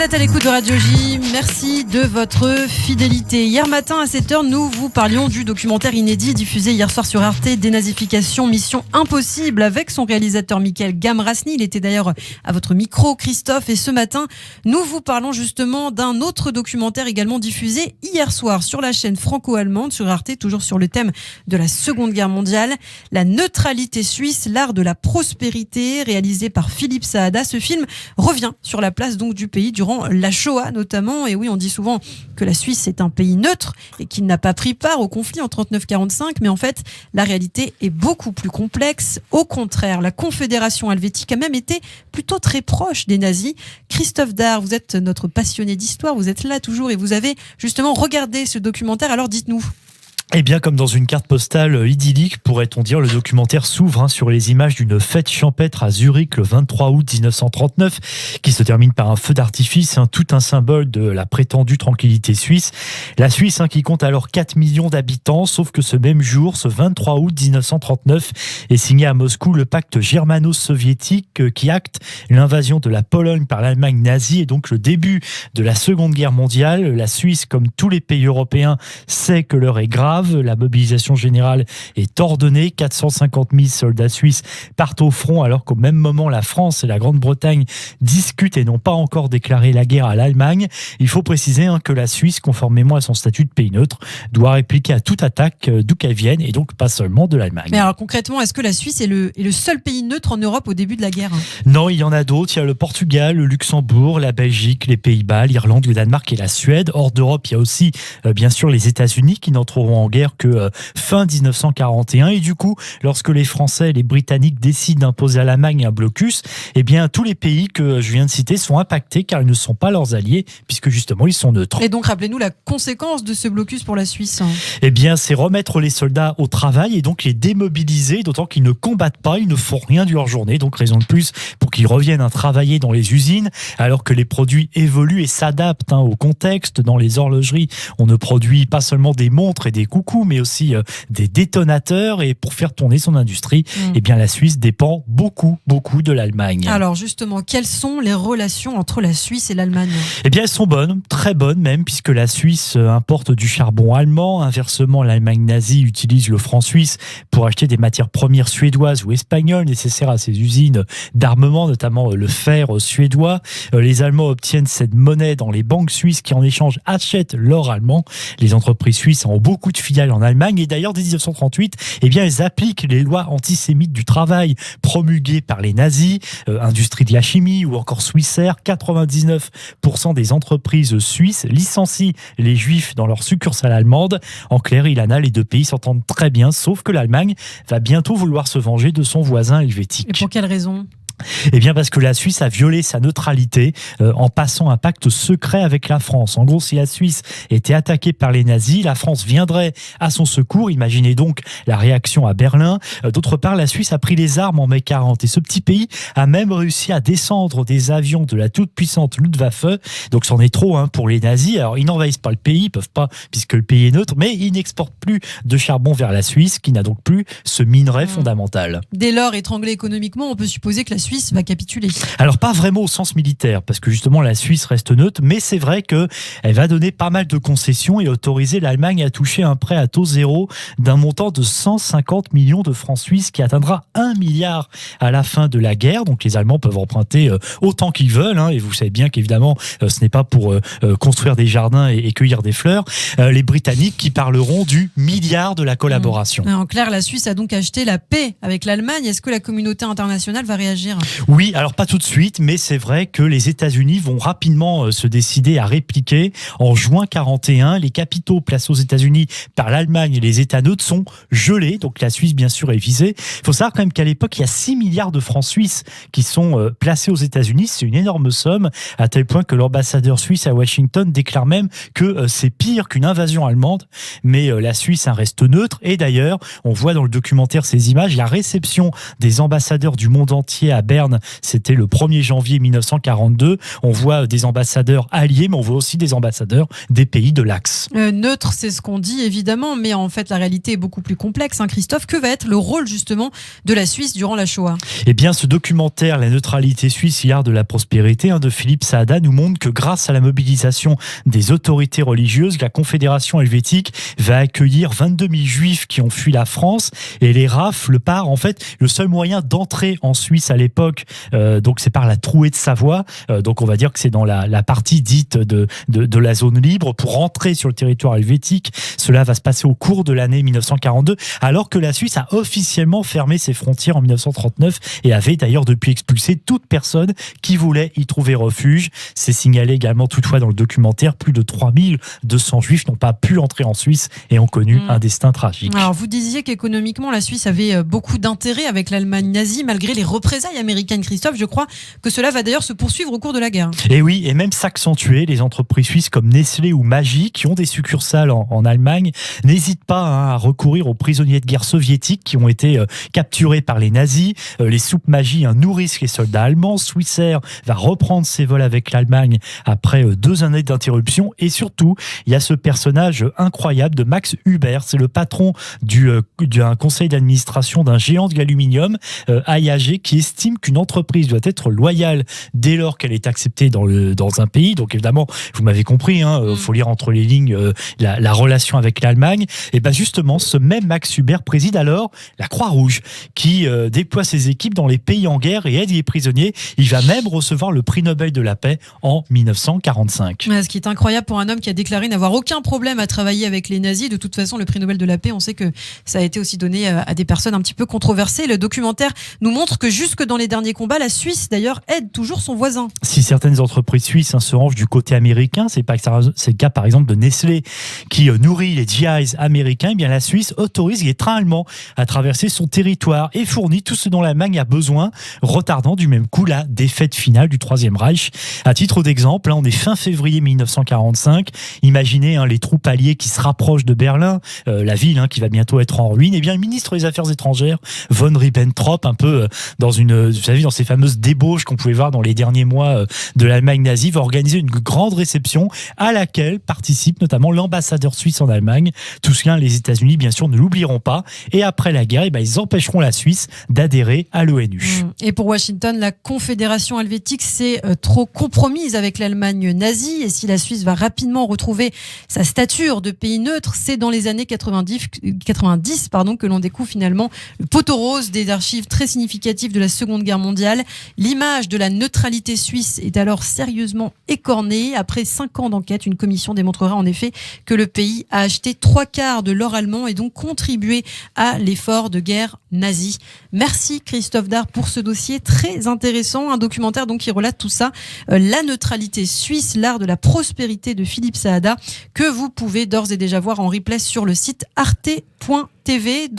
Vous êtes à l'écoute de Radio J, merci de votre fidélité. Hier matin à 7h, nous vous parlions du documentaire inédit diffusé hier soir sur Arte, Dénazification, Mission Impossible, avec son réalisateur Michael Gamrasny. Il était d'ailleurs à votre micro, Christophe, et ce matin, nous vous parlons justement d'un autre documentaire également diffusé hier soir sur la chaîne franco-allemande, sur Arte, toujours sur le thème de la Seconde Guerre mondiale. La neutralité suisse, l'art de la prospérité, réalisé par Philippe Saada. Ce film revient sur la place donc du pays durant la Shoah notamment. Et oui, on dit souvent que la Suisse est un pays neutre et qu'il n'a pas pris part au conflit en 39-45, mais en fait, la réalité est beaucoup plus complexe. Au contraire, la Confédération helvétique a même été plutôt très proche des nazis. Christophe Dard, vous êtes notre passionné d'histoire, vous êtes là toujours et vous avez justement regardé ce documentaire, alors dites-nous. Eh bien, comme dans une carte postale idyllique, pourrait-on dire, le documentaire s'ouvre sur les images d'une fête champêtre à Zurich le 23 août 1939, qui se termine par un feu d'artifice, tout un symbole de la prétendue tranquillité suisse. La Suisse, qui compte alors 4 millions d'habitants, sauf que ce même jour, ce 23 août 1939, est signé à Moscou le pacte germano-soviétique qui acte l'invasion de la Pologne par l'Allemagne nazie et donc le début de la Seconde Guerre mondiale. La Suisse, comme tous les pays européens, sait que l'heure est grave. La mobilisation générale est ordonnée. 450 000 soldats suisses partent au front alors qu'au même moment, la France et la Grande-Bretagne discutent et n'ont pas encore déclaré la guerre à l'Allemagne. Il faut préciser que la Suisse, conformément à son statut de pays neutre, doit répliquer à toute attaque d'où qu'elle vienne et donc pas seulement de l'Allemagne. Mais alors concrètement, est-ce que la Suisse est le seul pays neutre en Europe au début de la guerre ? Non, il y en a d'autres. Il y a le Portugal, le Luxembourg, la Belgique, les Pays-Bas, l'Irlande, le Danemark et la Suède. Hors d'Europe, il y a aussi bien sûr les États-Unis qui n'entreront en guerre que fin 1941. Et du coup, lorsque les Français et les Britanniques décident d'imposer à l'Allemagne un blocus, eh bien, tous les pays que je viens de citer sont impactés car ils ne sont pas leurs alliés puisque justement, ils sont neutres. Et donc, rappelez-nous la conséquence de ce blocus pour la Suisse. Eh bien, c'est remettre les soldats au travail et donc les démobiliser, d'autant qu'ils ne combattent pas, ils ne font rien de leur journée. Donc, raison de plus pour qu'ils reviennent à travailler dans les usines alors que les produits évoluent et s'adaptent au contexte. Dans les horlogeries, on ne produit pas seulement des montres et des coucous, mais aussi des détonateurs. Et pour faire tourner son industrie, eh bien, la Suisse dépend beaucoup de l'Allemagne. Alors justement, quelles sont les relations entre la Suisse et l'Allemagne ? Eh bien, elles sont bonnes, très bonnes même, puisque la Suisse importe du charbon allemand. Inversement, l'Allemagne nazie utilise le franc suisse pour acheter des matières premières suédoises ou espagnoles nécessaires à ses usines d'armement, notamment le fer suédois. Les Allemands obtiennent cette monnaie dans les banques suisses qui en échange achètent l'or allemand. Les entreprises suisses ont beaucoup de filiales en Allemagne et d'ailleurs dès 1938, eh bien, elles appliquent les lois antisémites du travail promulguées par les nazis, industrie de la chimie ou encore Swissair. 99% des entreprises suisses licencient les juifs dans leurs succursales allemandes. En clair, Ilana, les deux pays s'entendent très bien, sauf que l'Allemagne va bientôt vouloir se venger de son voisin helvétique. Et pour quelle raison ? Eh bien parce que la Suisse a violé sa neutralité en passant un pacte secret avec la France. En gros, si la Suisse était attaquée par les nazis, la France viendrait à son secours. Imaginez donc la réaction à Berlin. D'autre part, la Suisse a pris les armes en mai 40 et ce petit pays a même réussi à descendre des avions de la toute puissante Luftwaffe. Donc c'en est trop pour les nazis. Alors ils n'envahissent pas le pays, ils peuvent pas puisque le pays est neutre, mais ils n'exportent plus de charbon vers la Suisse qui n'a donc plus ce minerai fondamental. Dès lors, étranglé économiquement, on peut supposer que la Suisse va capituler. Alors pas vraiment au sens militaire, parce que justement la Suisse reste neutre, mais c'est vrai qu'elle va donner pas mal de concessions et autoriser l'Allemagne à toucher un prêt à taux zéro d'un montant de 150 millions de francs suisses qui atteindra 1 milliard à la fin de la guerre. Donc les Allemands peuvent emprunter autant qu'ils veulent, et vous savez bien qu'évidemment ce n'est pas pour construire des jardins et cueillir des fleurs. Les Britanniques qui parleront du milliard de la collaboration. En clair, la Suisse a donc acheté la paix avec l'Allemagne. Est-ce que la communauté internationale va réagir ? Oui, alors pas tout de suite, mais c'est vrai que les États-Unis vont rapidement se décider à répliquer. En juin 41, les capitaux placés aux États-Unis par l'Allemagne et les États neutres sont gelés. Donc la Suisse, bien sûr, est visée. Il faut savoir quand même qu'à l'époque, il y a 6 milliards de francs suisses qui sont placés aux États-Unis. C'est une énorme somme, à tel point que l'ambassadeur suisse à Washington déclare même que c'est pire qu'une invasion allemande. Mais la Suisse reste neutre. Et d'ailleurs, on voit dans le documentaire ces images, la réception des ambassadeurs du monde entier à à Berne, c'était le 1er janvier 1942. On voit des ambassadeurs alliés, mais on voit aussi des ambassadeurs des pays de l'Axe. Neutre, c'est ce qu'on dit évidemment, mais en fait la réalité est beaucoup plus complexe. Christophe, que va être le rôle justement de la Suisse durant la Shoah ? Eh bien, ce documentaire, La neutralité suisse, l'art de la prospérité, de Philippe Saada, nous montre que grâce à la mobilisation des autorités religieuses, la Confédération helvétique va accueillir 22 000 juifs qui ont fui la France, et les RAF, en fait, le seul moyen d'entrer en Suisse à l'époque, donc c'est par la Trouée de Savoie, donc on va dire que c'est dans la partie dite de la zone libre pour rentrer sur le territoire helvétique. Cela va se passer au cours de l'année 1942, alors que la Suisse a officiellement fermé ses frontières en 1939 et avait d'ailleurs depuis expulsé toute personne qui voulait y trouver refuge. C'est signalé également toutefois dans le documentaire, plus de 3200 juifs n'ont pas pu entrer en Suisse et ont connu un destin tragique. Alors vous disiez qu'économiquement la Suisse avait beaucoup d'intérêt avec l'Allemagne nazie malgré les représailles américaines. Christophe, je crois que cela va d'ailleurs se poursuivre au cours de la guerre. Et oui, et même s'accentuer. Les entreprises suisses comme Nestlé ou Maggi, qui ont des succursales en Allemagne, n'hésitent pas à recourir aux prisonniers de guerre soviétiques qui ont été capturés par les nazis. Les soupes Maggi nourrissent les soldats allemands. Swissair va reprendre ses vols avec l'Allemagne après 2 années d'interruption. Et surtout, il y a ce personnage incroyable de Max Huber. C'est le patron d'un conseil d'administration d'un géant de l'aluminium, IAG, qui estime qu'une entreprise doit être loyale dès lors qu'elle est acceptée dans un pays. Donc évidemment, vous m'avez compris, faut lire entre les lignes la relation avec l'Allemagne. Et bien justement, ce même Max Huber préside alors la Croix-Rouge, qui déploie ses équipes dans les pays en guerre et aide les prisonniers. Il va même recevoir le prix Nobel de la paix en 1945. Ce qui est incroyable pour un homme qui a déclaré n'avoir aucun problème à travailler avec les nazis. De toute façon, le prix Nobel de la paix, on sait que ça a été aussi donné à des personnes un petit peu controversées. Le documentaire nous montre que jusque dans les derniers combats, la Suisse d'ailleurs aide toujours son voisin. Si certaines entreprises suisses se rangent du côté américain, c'est le cas par exemple de Nestlé qui nourrit les GIs américains, bien la Suisse autorise les trains allemands à traverser son territoire et fournit tout ce dont l'Allemagne a besoin, retardant du même coup la défaite finale du Troisième Reich. À titre d'exemple, on est fin février 1945, imaginez les troupes alliées qui se rapprochent de Berlin, la ville qui va bientôt être en ruine. Et bien le ministre des Affaires étrangères, von Ribbentrop, un peu dans ces fameuses débauches qu'on pouvait voir dans les derniers mois de l'Allemagne nazie, va organiser une grande réception à laquelle participe notamment l'ambassadeur suisse en Allemagne. Tout cela, les États-Unis, bien sûr, ne l'oublieront pas. Et après la guerre, ils empêcheront la Suisse d'adhérer à l'ONU. Et pour Washington, la Confédération helvétique s'est trop compromise avec l'Allemagne nazie. Et si la Suisse va rapidement retrouver sa stature de pays neutre, c'est dans les années 90 que l'on découvre finalement le poteau rose des archives très significatives de la Seconde Guerre mondiale. L'image de la neutralité suisse est alors sérieusement écornée. Après 5 ans d'enquête, une commission démontrera en effet que le pays a acheté 3/4 de l'or allemand et donc contribué à l'effort de guerre nazi. Merci Christophe Dard pour ce dossier très intéressant. Un documentaire donc qui relate tout ça. La neutralité suisse, l'art de la prospérité de Philippe Saada, que vous pouvez d'ores et déjà voir en replay sur le site arte.tv.